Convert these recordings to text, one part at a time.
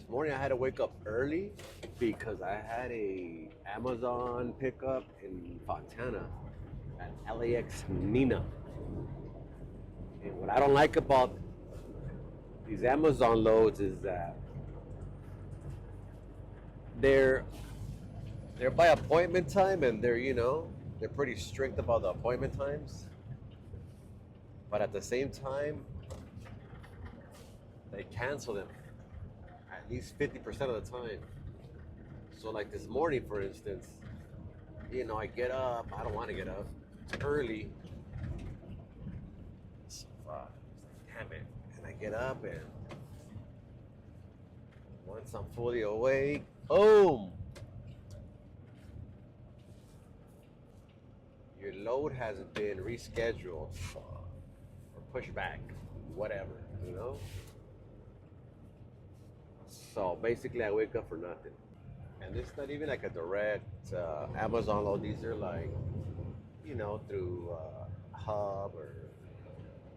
This morning I had to wake up early because I had a Amazon pickup in Fontana at LAX Nina. And what I don't like about these Amazon loads is that they're they're by appointment time, and they're pretty strict about the appointment times. But at the same time, they cancel them at least 50% of the time. So like this morning, for instance, I get up. I don't want to get up. It's early. So damn it. And I get up, and once I'm fully awake, boom! Your load has been rescheduled or pushed back, whatever. So basically, I wake up for nothing. And it's not even like a direct Amazon load. These are like, through Hub or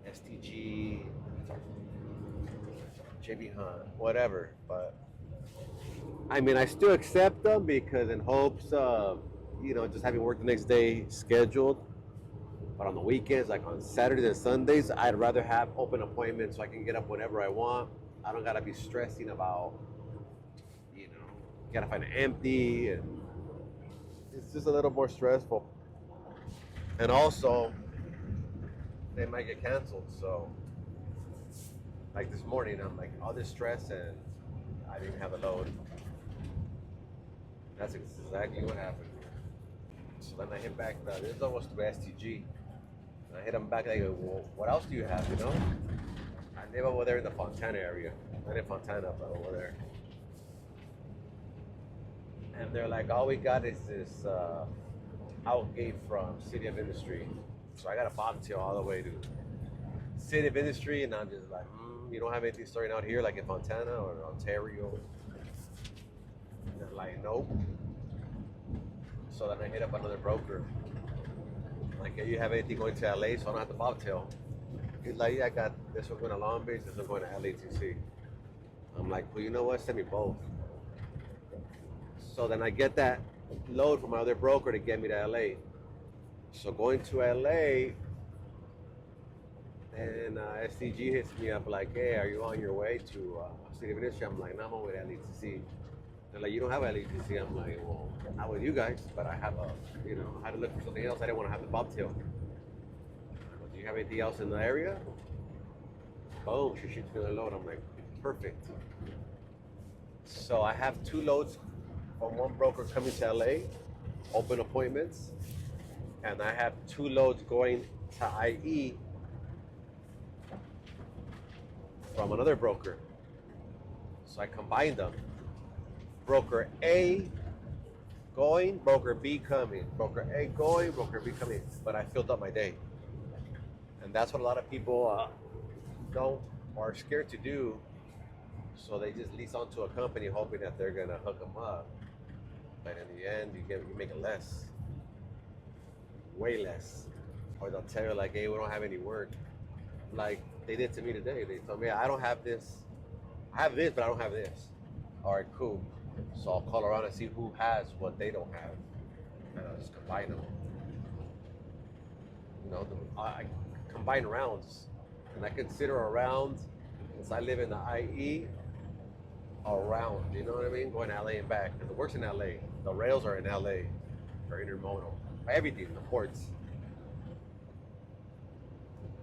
STG, JB Hunt, whatever. But I mean, I still accept them because in hopes of, just having work the next day scheduled. But on the weekends, like on Saturdays and Sundays, I'd rather have open appointments so I can get up whenever I want. I don't gotta be stressing about, gotta find it empty, and it's just a little more stressful. And also, they might get canceled. So, like this morning, I'm like all this stress, and I didn't have a load. That's exactly what happened. So then I hit back. This is almost to STG. And I hit them back. They go, well, what else do you have? I live over there in the Fontana area. Not in Fontana, but over there. And they're like, all we got is this outgate from City of Industry. So I got a bobtail all the way to City of Industry, and I'm just like, you don't have anything starting out here like in Fontana or Ontario? And they're like, nope. So then I hit up another broker. Like, hey, you have anything going to LA so I don't have to bobtail? He's like, yeah, I got this one going to Long Beach, this one going to LATC. I'm like, well, you know what? Send me both. So then I get that load from my other broker to get me to LA. So going to LA, and SCG hits me up like, hey, are you on your way to City of Industry? I'm like, no, I'm on my way to LATC. They're like, you don't have LATC. I'm like, well, not with you guys, but I have I had to look for something else. I didn't want to have the bobtail. Do you have anything else in the area? Boom, she shoots me the load. I'm like, perfect. So I have two loads from one broker coming to LA, open appointments, and I have two loads going to IE from another broker. So I combined them. Broker A going, broker B coming. Broker A going, broker B coming. But I filled up my day. And that's what a lot of people don't or are scared to do. So they just lease onto a company hoping that they're going to hook them up. But in the end, you make it less. Way less. Or they'll tell you like, hey, we don't have any work. Like they did to me today. They told me, I don't have this. I have this, but I don't have this. All right, cool. So I'll call around and see who has what they don't have, and I'll just combine them. I combine rounds, and I consider a round, since I live in the IE, a round. You know what I mean? Going to LA and back, because the work's in LA. The rails are in LA, for Intermodel, everything, the ports.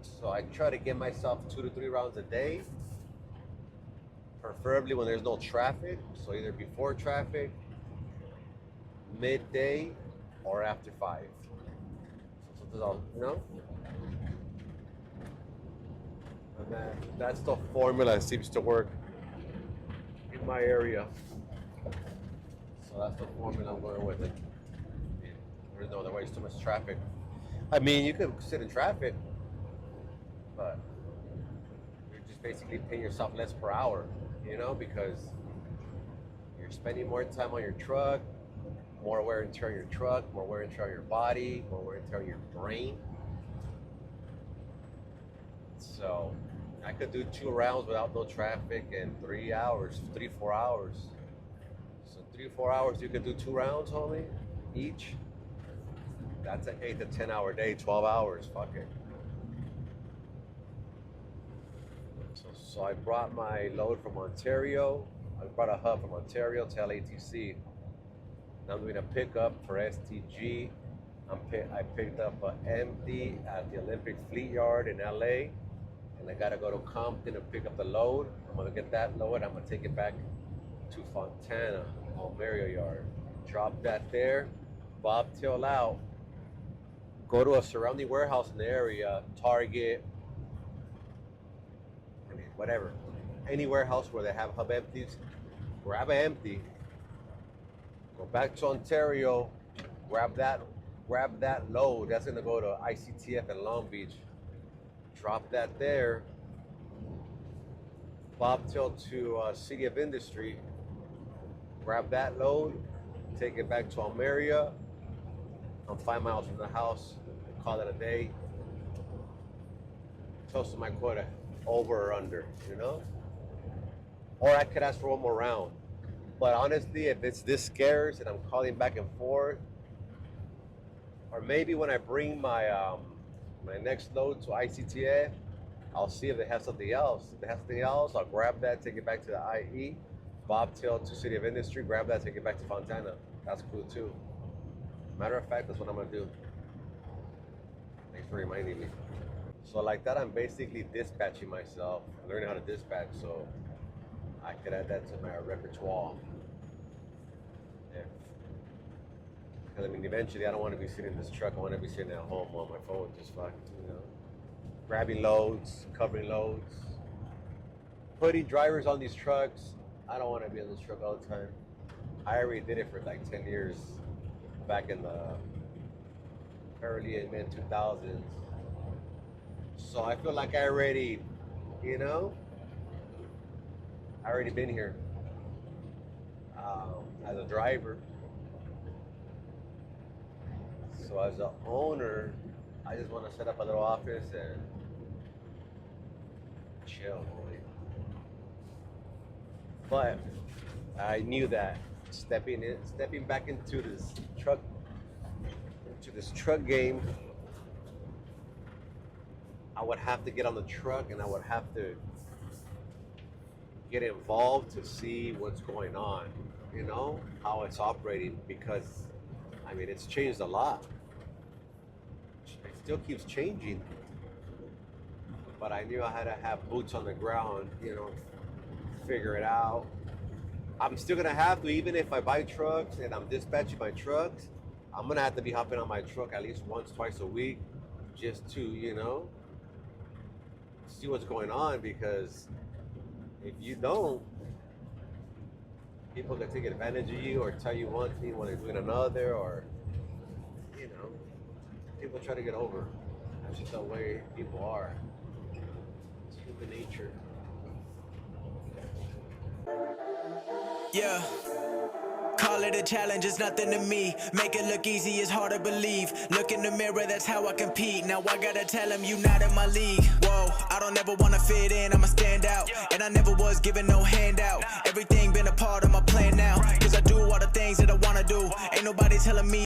So I try to get myself 2 to 3 rounds a day. Preferably when there's no traffic, so either before traffic, midday, or after 5. So, and that's the formula that seems to work in my area. So that's the formula I'm going with it. There's no other way, it's too much traffic. I mean, you could sit in traffic, but you're just basically paying yourself less per hour. Because you're spending more time on your truck, more wear and tear on your truck, more wear and tear on your body, more wear and tear on your brain. So I could do 2 rounds without no traffic in 3 hours, 4 hours. So 3 or 4 hours, you could do 2 rounds, homie, each. That's an 8 to 10 hour day, 12 hours. Fuck it. So I brought my load from Ontario. I brought a hub from Ontario to LATC. Now I'm doing a pickup for STG. I picked up an empty at the Olympic Fleet Yard in LA. And I gotta go to Compton to pick up the load. I'm gonna get that load. I'm gonna take it back to Fontana, Almeria Yard. Drop that there, bobtail out, go to a surrounding warehouse in the area, Target, I mean, whatever. Any warehouse where they have hub empties, grab an empty, go back to Ontario, grab that load. That's gonna go to ICTF in Long Beach. Drop that there, bobtail to City of Industry, grab that load, take it back to Almeria. I'm 5 miles from the house, call it a day. Close to my quota, over or under, you know? Or I could ask for one more round. But honestly, if it's this scarce and I'm calling back and forth, or maybe when I bring my my next load to ICTF, I'll see if they have something else. If they have something else, I'll grab that, take it back to the IE, bobtail to City of Industry, grab that, take it back to Fontana. That's cool too. Matter of fact, that's what I'm gonna do. Thanks for reminding me. So like that, I'm basically dispatching myself, learning how to dispatch, so I could add that to my repertoire. Because I mean, eventually, I don't want to be sitting in this truck. I want to be sitting at home on my phone, just fucking, grabbing loads, covering loads, putting drivers on these trucks. I don't want to be in this truck all the time. I already did it for like 10 years back in the early and mid 2000s. So I feel like I already, I already been here as a driver. So as an owner, I just want to set up a little office and chill. But I knew that stepping back into this truck game, I would have to get on the truck and I would have to get involved to see what's going on, how it's operating, because I mean, it's changed a lot. It still keeps changing. But I knew I had to have boots on the ground, figure it out. I'm still gonna have to, even if I buy trucks and I'm dispatching my trucks, I'm gonna have to be hopping on my truck at least once, twice a week, just to, see what's going on, because if you don't, people can take advantage of you or tell you one thing when they're doing another, or, people try to get over. That's just the way people are. It's human nature. Yeah. Call it a challenge, it's nothing to me. Make it look easy, it's hard to believe. Look in the mirror, that's how I compete. Now I gotta tell him you not in my league. Whoa, I don't ever wanna fit in, I'ma stand out. And I never was given no handout. Everything been a part of my plan now. Cause I do all the things that I wanna do. Ain't nobody telling me